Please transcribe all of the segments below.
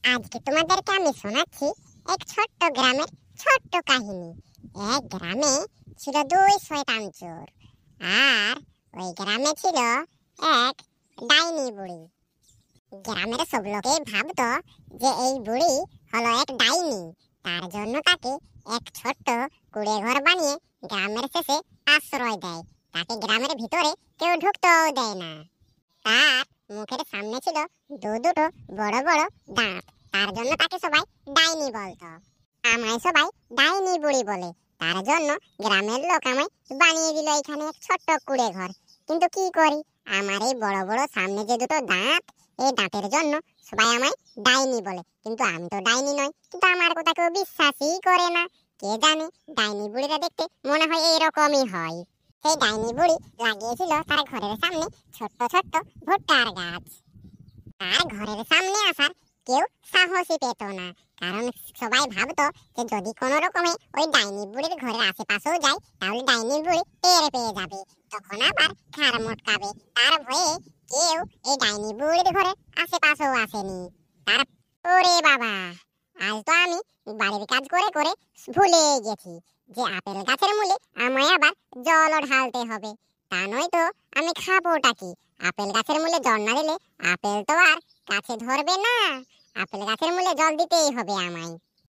আজকে তোমাদেরকে আমি শোনাচ্ছি এক ছোট্ট গ্রামের ছোট্ট কাহিনী। এক গ্রামে ছিল দুই শয়তান চোর, আর ওই গ্রামে ছিল এক ডাইনি বুড়ি। গ্রামের সব লোকে ভাবতো যে এই বুড়ি হলো এক ডাইনি, তার জন্য তাকে এক ছোট্ট কুড়ে ঘর বানিয়ে গ্রামের শেষে আশ্রয় দেয়। তাকে গ্রামের ভিতরে কেউ ঢুকতেও দেয় না। তার মুখের সামনে ছিল দুটো বড় বড় দাঁত, তার জন্য তাকে সবাই ডাইনি বলতো। আমায় সবাই ডাইনি বুড়ি বলে, তার জন্য গ্রামের লোক আমায় বানিয়ে দিল এখানে এক ছোট্ট কুড়ে ঘর। কিন্তু কি করি, আমার এই বড় বড় সামনে যে দুটো দাঁত, এই দাঁতের জন্য সবাই আমায় ডাইনি বলে, কিন্তু আমি তো ডাইনি নই। কিন্তু আমার কথা কেউ বিশ্বাসই করে না। কে জানে, ডাইনি বুড়িরা দেখতে মনে হয় এইরকমই হয়। সেই ডাইনি বুড়ি লাগিয়েছিল তার ঘরের সামনে ছোট্ট ছোট্ট ভুট্টার গাছ। আর ঘরের সামনে আসার কেউ সাহসই পেত না, কারণ সবাই ভাবতো যে যদি কোনো রকমে ওই ডাইনি বুড়ির ঘরের আশেপাশেও যায় তাহলে ডাইনি বুড়ি টের পেয়ে যাবে, তখন আবার ঘাড় মটকাবে। তার ভয়ে কেউ এই ডাইনি বুড়ির ঘরের আশেপাশেও আসেনি। তার ওরে বাবা, আজ তো আমি বাড়ির কাজ করে করে ভুলে গেছি যে আপেল গাছের মূলে আমায় আবার জলও ঢালতে হবে। তা নয়তো আমি খাবোটা কি? আপেল গাছের মূলে জল না দিলে আপেল তো আর গাছে ধরবে না। আপেল গাছের মূলে জল দিতেই হবে আমায়।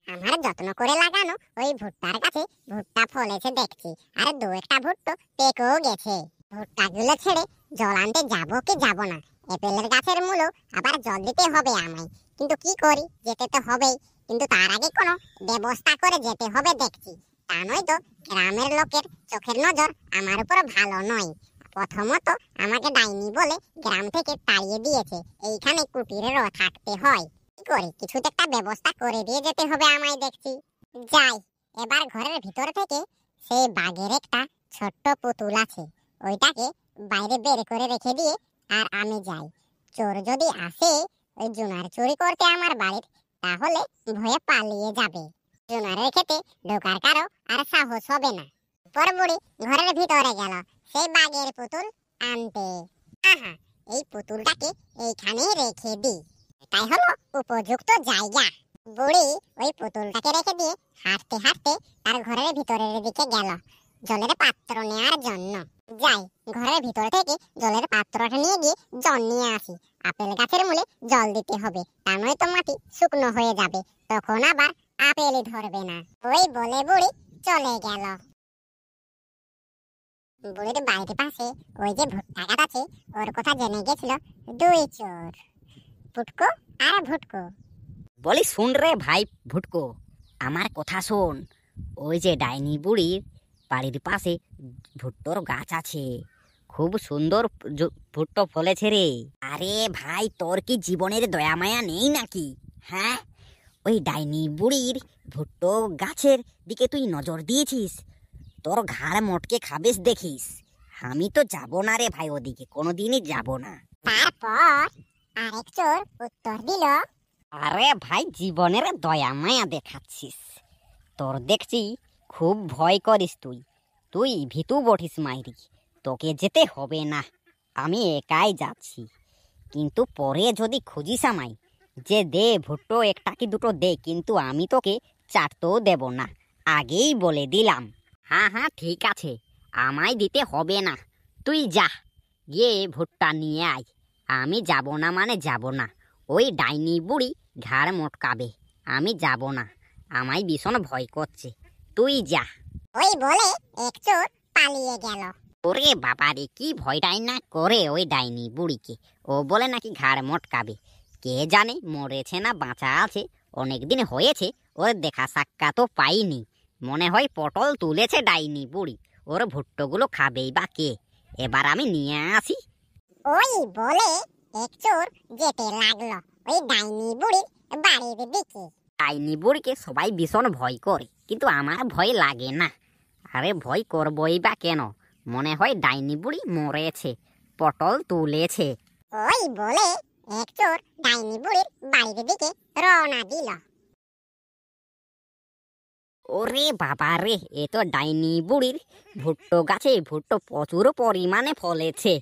আমার যত্ন করে লাগানো ওই ভুট্টার গাছে ভুট্টা ফলেছে দেখছি, আর দু একটা ভুট্টো পেকেও গেছে। ভুট্টাগুলো ছেড়ে জল আনতে যাবো কি যাব না? আপেলের গাছের মূলেও আবার জল দিতে হবে আমায়। কিন্তু কি করি, যেতে তো হবেই। কিন্তু তার আগে কোনো ব্যবস্থা করে যেতে হবে দেখছি, তা নয়তো গ্রামের লোকের চোখের নজর আমার উপর ভালো নয়। প্রথমত আমাকে ডাইনি বলে গ্রাম থেকে তাড়িয়ে দিয়েছে, এইখানে কুটিরেরও থাকতে হয়। কি করি, কিছু তো একটা ব্যবস্থা করে দিয়ে যেতে হবে আমায় দেখছি। যাই, এবার ঘরের ভিতর থেকে সেই বাঘের একটা ছোট্ট পুতুল আছে, ওইটাকে বাইরে বের করে রেখে দিয়ে আর আমি যাই। চোর যদি আসে ওই জুনার চুরি করতে আমার বাড়ির, তাহলে ভয়ে পালিয়ে যাবে। জুনারের খেতে ঢোকার কারো আর সাহস হবে না। পর বুড়ি ঘরের ভিতরে গেল সেই বাঘের পুতুল আনতে। আহা, এই পুতুলটাকে এইখানে রেখে দিই, এটাই হলো উপযুক্ত জায়গা। বুড়ি ওই পুতুলটাকে রেখে দিয়ে হাঁটতে হাঁটতে তার ঘরের ভিতরের দিকে গেল জলের পাত্র নেওয়ার জন্য। যাই, ঘরের ভিতর থেকে জলের পাত্রটা নিয়ে গিয়ে জল নিয়ে আসি। আপেল গাছের মূলে জল দিতে হবে, তা নয়তো মাটি শুকনো হয়ে যাবে, তখন আবার আপেলই ধরবে না। ওই বলে বুড়ি চলে গেল। বুড়ির বাড়ির পাশে ওই যে ভুট্টা গাছ আছে, ওর কথা জেনে গেছিল দুই চোর, পুটকো আর ভুটকো। বলি, শুন রে ভাই ভুটকো, আমার কথা শোন। ওই যে ডাইনি বুড়ির বাড়ির পাশে ভুট্টোর গাছ আছে, খুব সুন্দর ভুট্টো ফলেছে রে। আরে ভাই, তোর কি জীবনের দয়া মায়া নেই নাকি? হ্যাঁ, ওই ডাইনি বুড়ির ভুট্টো গাছের দিকে তুই নজর দিয়েছিস, তোর ঘাড় মটকে খাবেস দেখিস। আমি তো যাব না রে ভাই, ওদিকে কোনোদিনই যাব না। তারপর আরেক চোর উত্তর দিল, আরে ভাই, জীবনের দয়া মায়া দেখাচ্ছিস, তোর দেখছি খুব ভয় করিস। তুই তুই ভীতু বটিস মাইরি, তোকে যেতে হবে না, আমি একাই যাচ্ছি। কিন্তু পরে যদি খুঁজিস আমায় যে দে ভুট্টো একটা কি দুটো দে, কিন্তু আমি তোকে চাটতেও দেব না, আগেই বলে দিলাম। হ্যাঁ হ্যাঁ, ঠিক আছে, আমায় দিতে হবে না, তুই যা গিয়ে ভুট্টা নিয়ে আয়। আমি যাব না মানে যাব না, ওই ডাইনি বুড়ি ঘাড় মটকাবে, আমি যাব না, আমায় ভীষণ ভয় করছে, তুই যা। ওই বলে এক চোর পালিয়ে গেল। ওরে বাবারে, কি ভয়টাই না করে ওই ডাইনি বুড়িকে। ও বলে নাকি ঘাড় মটকাবে, কে জানে মরেছে না বাঁচা আছে, অনেকদিন হয়েছে ওর দেখা সাক্ষাৎ তো পাইনি। মনে হয় পটল তুলেছে ডাইনি বুড়ি, ওর ভুট্টোগুলো খাবেই বা কে। এবার আমি নিয়ে আসি। ওই বলে এক চোর যেতে লাগলো ওই ডাইনি বুড়ির বাড়ির দিকে। ডাইনি বুড়িকে সবাই ভীষণ ভয় করে, কিন্তু আমার ভয় লাগে না। আরে ভয় করবই বা কেন, মনে হয় ডাইনি বুড়ি মরেছে, পটল তুলেছে। ওই বলে এক চোর ডাইনি বুড়ির বাড়ির দিকে রওনা দিল। ওরে বাবা রে, এ তো ডাইনি বুড়ির ভুট্টো গাছে ভুট্টো প্রচুর পরিমাণে ফলেছে,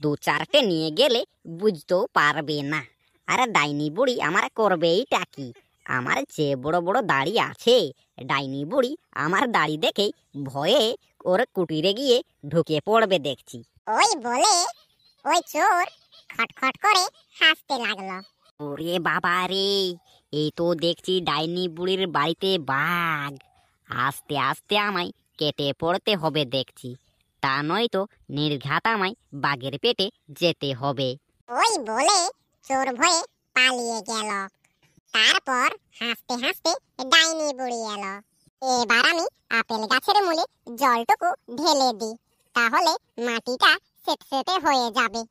দু চারটে নিয়ে গেলে বুঝতেও পারবে না। আরে ডাইনি বুড়ি আমার করবেইটা কি? আমার যে বড় বড় দাড়ি আছে, ডাইনি বুড়ি আমার দাড়ি দেখে ভয়ে ওর কুটিরে গিয়ে ঢুকে পড়বে দেখছি। ওই বলে ওই চোর খটখট করে হাসতে লাগলো। ওরে বাবা রে, এই তো দেখছি ডাইনি বুড়ির বাড়িতে বাঘ। আস্তে আস্তে আমায় কেটে পড়তে হবে দেখছি, তা নয়তো নির্ঘাত আমায় বাঘের পেটে যেতে হবে। ওই বলে চোর ভয়ে পালিয়ে গেল। তারপর হাসতে হাসতে ডাইনি বুড়ি এলো। এবার আমি আপেল গাছের মূলে জলটুকু ঢেলে দিই, তাহলে মাটিটা সেটসেটে হয়ে যাবে।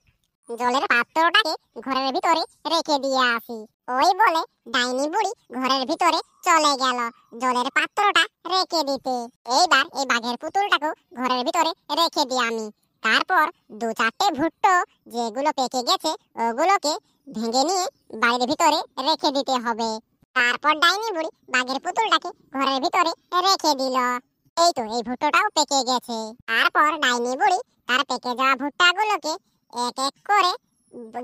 জলের পাত্রটাকে ঘরের ভিতরে রেখে দিয়ে আসি। ওই বলে ডাইনি বুড়ি ঘরের ভিতরে চলে গেল জলের পাত্রটা রেখে দিতে। এইবার এই বাঘের পুতুলটাকে ঘরের ভিতরে রেখে দিই আমি। তারপর দু চারটে ভুট্টো যেগুলো পেকে গেছে ওগুলোকে ভেঙে নিয়ে বাড়ির ভিতরে রেখে দিতে হবে। তারপর ডাইনি বুড়ি বাঘের পুতুলটাকে ঘরের ভিতরে রেখে দিল। এই তো এই ভুট্টোটাও পেকে গেছে। তারপর ডাইনি বুড়ি তার পেকে যাওয়া ভুট্টাগুলোকে এক এক করে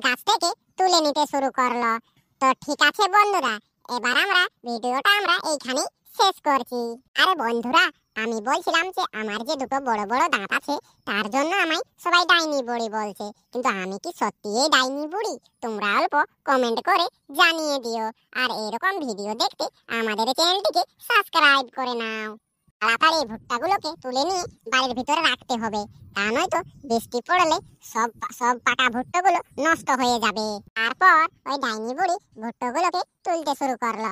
গাছ থেকে তুলে নিতে শুরু করলো। তো ঠিক আছে বন্ধুরা, এবার আমরা ভিডিওটা এইখানেই শেষ করছি। আরে বন্ধুরা, আমি বলছিলাম যে আমার যে দুটো বড় বড় দাঁত আছে তার জন্য আমায় সবাই ডাইনি বুড়ি বলছে, কিন্তু আমি কি সত্যিই ডাইনি বুড়ি? তোমরা অল্প কমেন্ট করে জানিয়ে দিও। আর এরকম ভিডিও দেখতে আমাদের চ্যানেলটিকে সাবস্ক্রাইব করে নাও। তাড়াতাড়ি ভুট্টাগুলোকে তুলে নিয়ে বাড়ির ভিতরে রাখতে হবে, তা নয়তো বৃষ্টি পড়লে সব সব পাকা ভুট্টাগুলো নষ্ট হয়ে যাবে। তারপর ওই ডাইনি বুড়ি ভুট্টাগুলোকে তুলতে শুরু করলো।